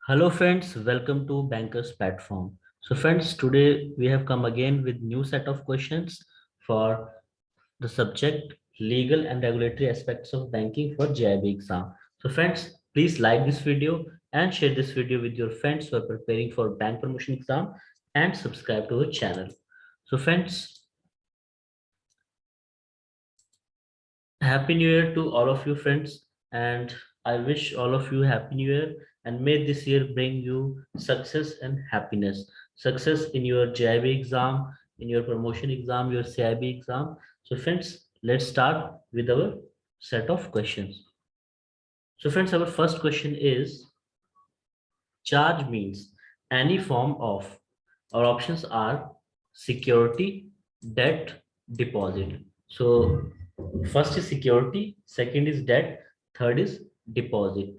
Hello friends, welcome to Bankers platform. So friends, today we have come again with new set of questions for the subject legal and regulatory aspects of banking for JIB exam. So friends, please like this video and share this video with your friends who are preparing for bank promotion exam and subscribe to our channel. So friends, Happy New Year to all of you friends, and I wish all of you Happy New Year and may this year bring you success and happiness. Success in your JIB exam, in your promotion exam, your CIB exam. So friends, let's start with our set of questions. So friends, our first question is charge means any form of, our options are security, debt, deposit. So first is security, second is debt, third is deposit.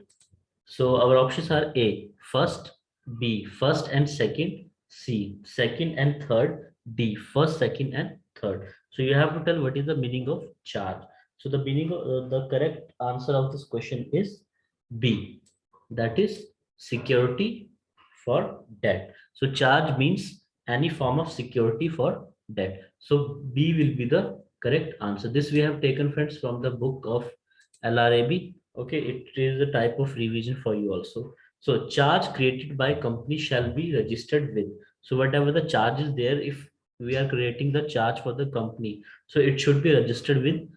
So our options are A, first, B, first and second, C, second and third, D, first, second and third. So you have to tell what is the meaning of charge. So the meaning of the correct answer of this question is B, that is security for debt. So charge means any form of security for debt. So B will be the correct answer. This we have taken friends from the book of LRAB. Okay, it is a type of revision for you also. So charge created by company shall be registered with. So whatever the charge is there, if we are creating the charge for the company, so it should be registered with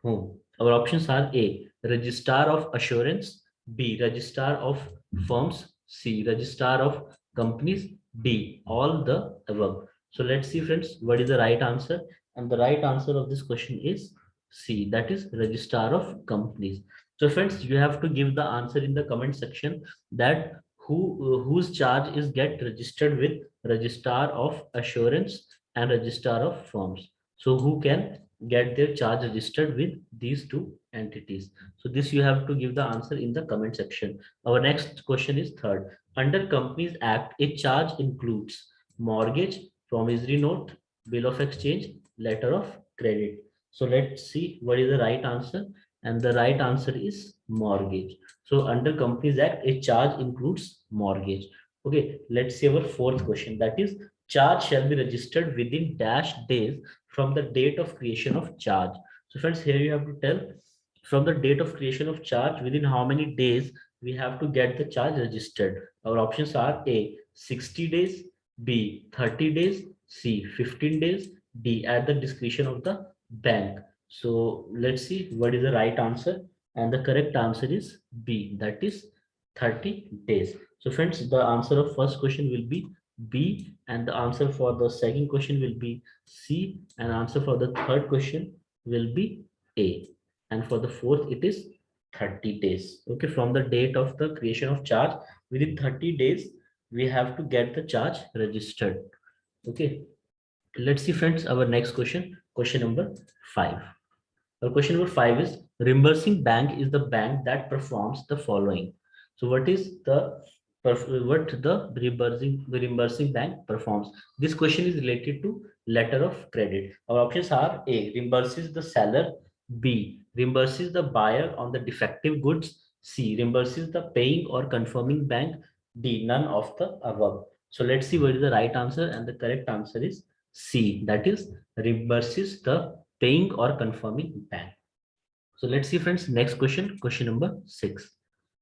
whom? Our options are A, Registrar of Assurance, B, Registrar of Firms, C, Registrar of Companies, D, all the above. So let's see, friends, what is the right answer? And the right answer of this question is C, that is Registrar of Companies. So, friends, you have to give the answer in the comment section that whose charge is get registered with Registrar of Assurance and Registrar of Firms. So, who can get their charge registered with these two entities? So this you have to give the answer in the comment section. Our next question is third. Under Companies Act, a charge includes mortgage, promissory note, bill of exchange, letter of credit. So let's see what is the right answer. And the right answer is mortgage. So under Companies Act, a charge includes mortgage. Okay, let's see our fourth question. That is, charge shall be registered within dash days from the date of creation of charge. So friends, here you have to tell from the date of creation of charge within how many days we have to get the charge registered. Our options are A, 60 days, B, 30 days, C, 15 days, D, at the discretion of the bank. So let's see what is the right answer. And the correct answer is B, that is 30 days. So friends, the answer of first question will be B, and the answer for the second question will be C, and answer for the third question will be A, and for the fourth it is 30 days. Okay, from the date of the creation of charge within 30 days we have to get the charge registered. Okay, let's see friends, our next question, question number 5. Our question number 5 is reimbursing bank is the bank that performs the following. So what is the what the reimbursing bank performs? This question is related to letter of credit. Our options are A, reimburses the seller, B, reimburses the buyer on the defective goods, C, reimburses the paying or confirming bank, D, none of the above. So let's see what is the right answer, and the correct answer is C, that is reimburses the paying or confirming bank. So let's see friends, next question, question number 6.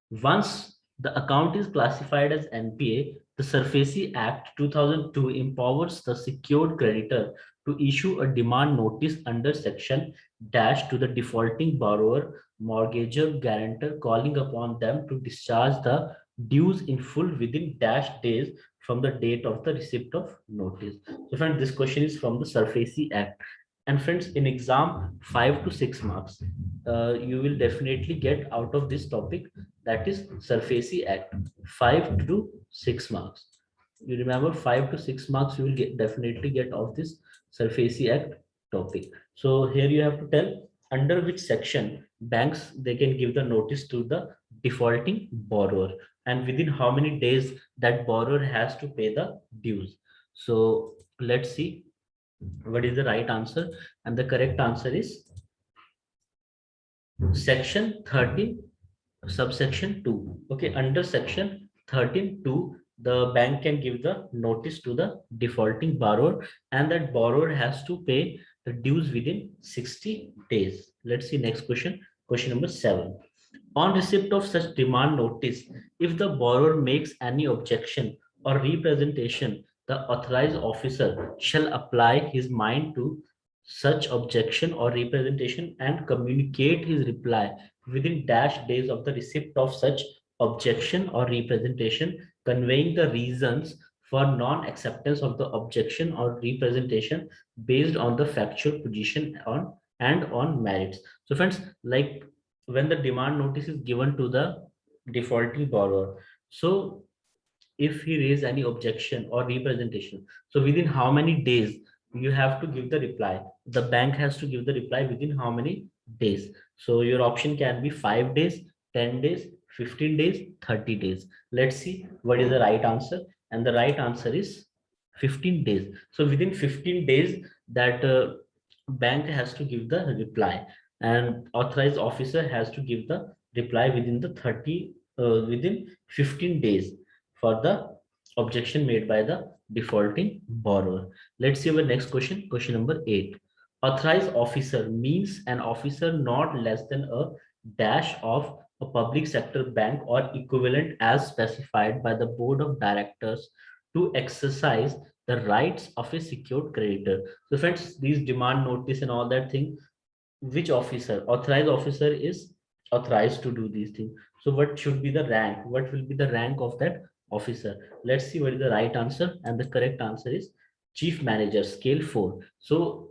Once the account is classified as NPA, the SARFAESI Act 2002 empowers the secured creditor to issue a demand notice under section dash to the defaulting borrower, mortgagor, guarantor, calling upon them to discharge the dues in full within dash days from the date of the receipt of notice. So friends, this question is from the SARFAESI Act. And friends, in exam 5 to 6 marks, you will definitely get out of this topic, that is SARFAESI Act, 5 to 6 marks. You remember 5 to 6 marks you will get definitely get of this SARFAESI Act topic. So here you have to tell under which section banks they can give the notice to the defaulting borrower, and within how many days that borrower has to pay the dues. So let's see what is the right answer, and the correct answer is section 13 subsection 2. Okay, under section 13 2, the bank can give the notice to the defaulting borrower, and that borrower has to pay the dues within 60 days. Let's see next question. Question number 7. On receipt of such demand notice, if the borrower makes any objection or representation, the authorized officer shall apply his mind to such objection or representation and communicate his reply within dash days of the receipt of such objection or representation, conveying the reasons for non-acceptance of the objection or representation based on the factual position on and on merits. So friends, like when the demand notice is given to the defaulting borrower, so if he raise any objection or representation, so within how many days you have to give the reply, the bank has to give the reply within how many days. So your option can be 5 days, 10 days, 15 days, 30 days. Let's see what is the right answer, and the right answer is 15 days. So within 15 days that bank has to give the reply, and authorized officer has to give the reply within the 30 within 15 days for the objection made by the defaulting borrower. Let's see our next question. Question number 8. Authorized officer means an officer not less than a dash of a public sector bank or equivalent as specified by the board of directors to exercise the rights of a secured creditor. So friends, these demand notice and all that thing, which officer, authorized officer is authorized to do these things. So what should be the rank, what will be the rank of that officer? Let's see what is the right answer, and the correct answer is chief manager, scale 4. So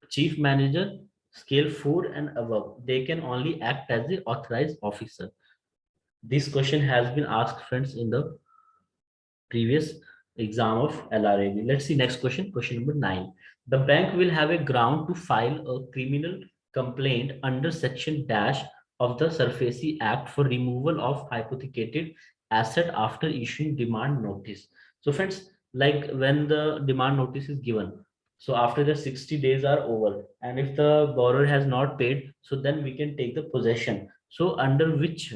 chief manager, scale 4 and above, they can only act as the authorized officer. This question has been asked friends in the previous exam of LRAB. Let's see next question. Question number 9. The bank will have a ground to file a criminal complaint under section dash of the SARFAESI Act for removal of hypothecated asset after issuing demand notice. So friends, like when the demand notice is given, so after the 60 days are over, and if the borrower has not paid, so then we can take the possession. So under which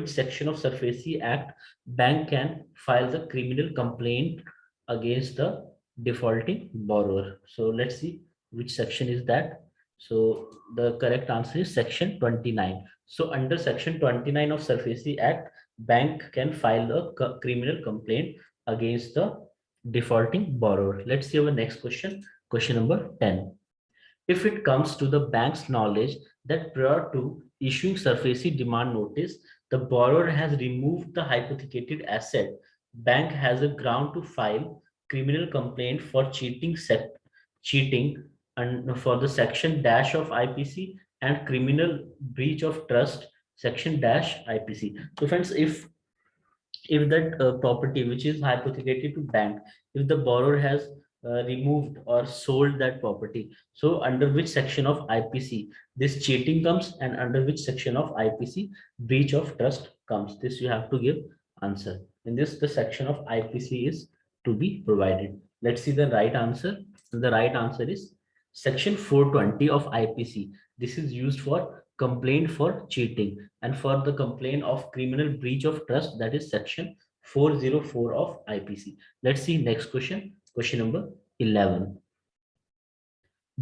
section of SARFAESI Act bank can file the criminal complaint against the defaulting borrower? So let's see which section is that. So the correct answer is section 29. So under section 29 of SARFAESI Act, bank can file a criminal complaint against the defaulting borrower. Let's see our next question. Question number 10. If it comes to the bank's knowledge that prior to issuing SARFAESI demand notice, the borrower has removed the hypothecated asset, bank has a ground to file criminal complaint for cheating and for the section dash of IPC and criminal breach of trust section dash IPC. So friends, if that property which is hypothecated to bank, if the borrower has removed or sold that property, so under which section of IPC this cheating comes, and under which section of IPC breach of trust comes? This you have to give answer. In this, the section of IPC is to be provided. Let's see the right answer. The right answer is section 420 of IPC. This is used for complaint for cheating, and for the complaint of criminal breach of trust, that is section 404 of IPC. Let's see next question. Question number 11.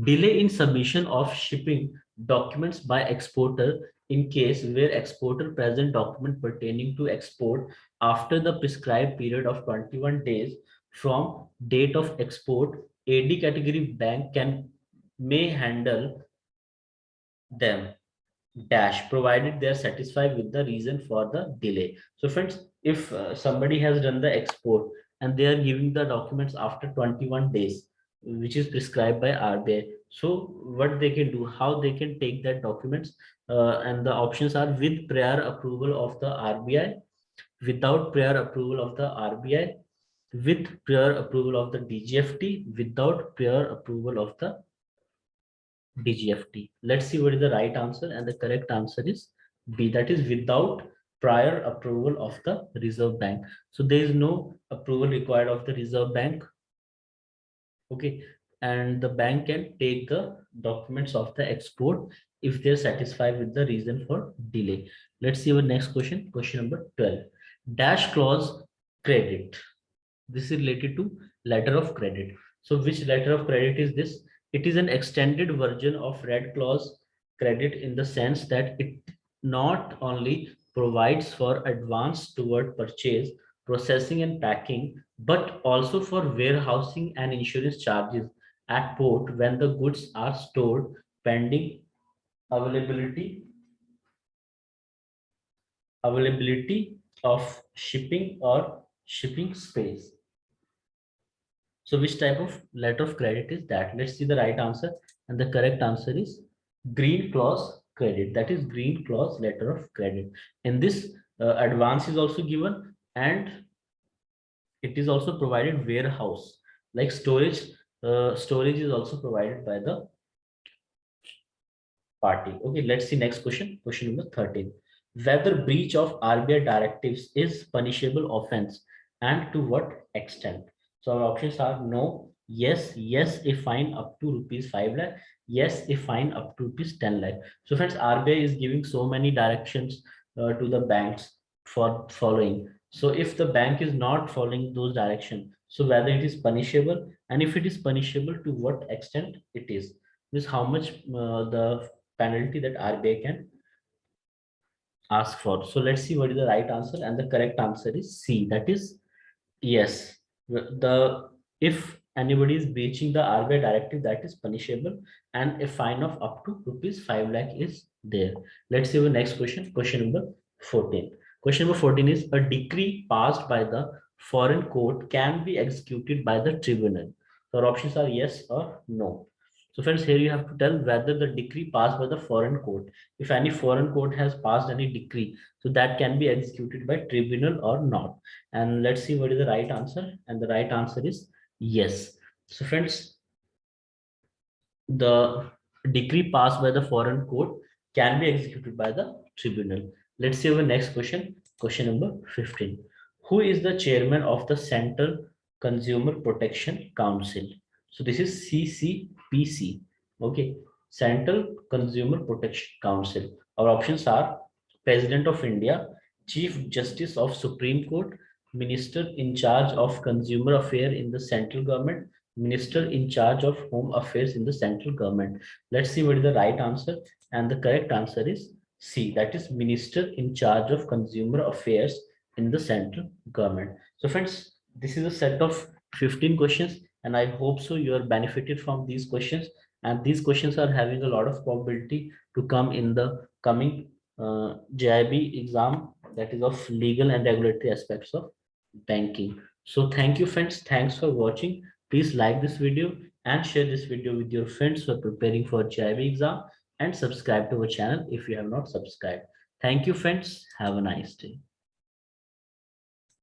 Delay in submission of shipping documents by exporter in case where exporter present document pertaining to export after the prescribed period of 21 days from date of export, AD category bank may handle them dash provided they are satisfied with the reason for the delay. So friends, if somebody has done the export and they are giving the documents after 21 days, which is prescribed by RBI, so what they can do, how they can take that documents, and the options are with prior approval of the RBI, without prior approval of the RBI, with prior approval of the DGFT, without prior approval of the DGFT. Let's see what is the right answer, and the correct answer is B, that is without prior approval of the Reserve Bank. So there is no approval required of the Reserve Bank. Okay, and the bank can take the documents of the export if they're satisfied with the reason for delay. Let's see our next question. Question number 12. Dash clause credit. This is related to letter of credit. So which letter of credit is this? It is an extended version of red clause credit in the sense that it not only provides for advance toward purchase, processing and packing, but also for warehousing and insurance charges at port when the goods are stored pending availability availability of shipping or shipping space. So which type of letter of credit is that? Let's see the right answer. And the correct answer is green clause credit. That is green clause letter of credit. In this, advance is also given and it is also provided warehouse. Like storage is also provided by the party. Okay, let's see next question. Question number 13. Whether breach of RBI directives is punishable offense and to what extent? So our options are no, yes, yes, if fine up to rupees 5 lakh, yes, if fine up to rupees 10 lakh. So friends, RBI is giving so many directions to the banks for following. So if the bank is not following those directions, so whether it is punishable, and if it is punishable, to what extent it is, means how much the penalty that RBI can ask for. So let's see what is the right answer, and the correct answer is C. That is yes. The if anybody is breaching the RBI directive, that is punishable, and a fine of up to rupees 5 lakh is there. Let's see the next question. Question number 14. Question number 14 is a decree passed by the foreign court can be executed by the tribunal. So our options are yes or no. So friends, here you have to tell whether the decree passed by the foreign court, if any foreign court has passed any decree, so that can be executed by tribunal or not. And let's see what is the right answer. And the right answer is yes. So friends, the decree passed by the foreign court can be executed by the tribunal. Let's see our next question. Question number 15. Who is the chairman of the Central Consumer Protection Council? So this is CCPC. Okay. Central Consumer Protection Council. Our options are President of India, Chief Justice of Supreme Court, Minister in charge of Consumer Affairs in the central government, Minister in charge of Home Affairs in the central government. Let's see what is the right answer. And the correct answer is C. That is Minister in charge of Consumer Affairs in the central government. So friends, this is a set of 15 questions, and I hope so you are benefited from these questions. And these questions are having a lot of probability to come in the coming JIB exam, that is of legal and regulatory aspects of banking. So thank you friends. Thanks for watching. Please like this video and share this video with your friends who are preparing for JIB exam, and subscribe to our channel if you have not subscribed. Thank you friends. Have a nice day.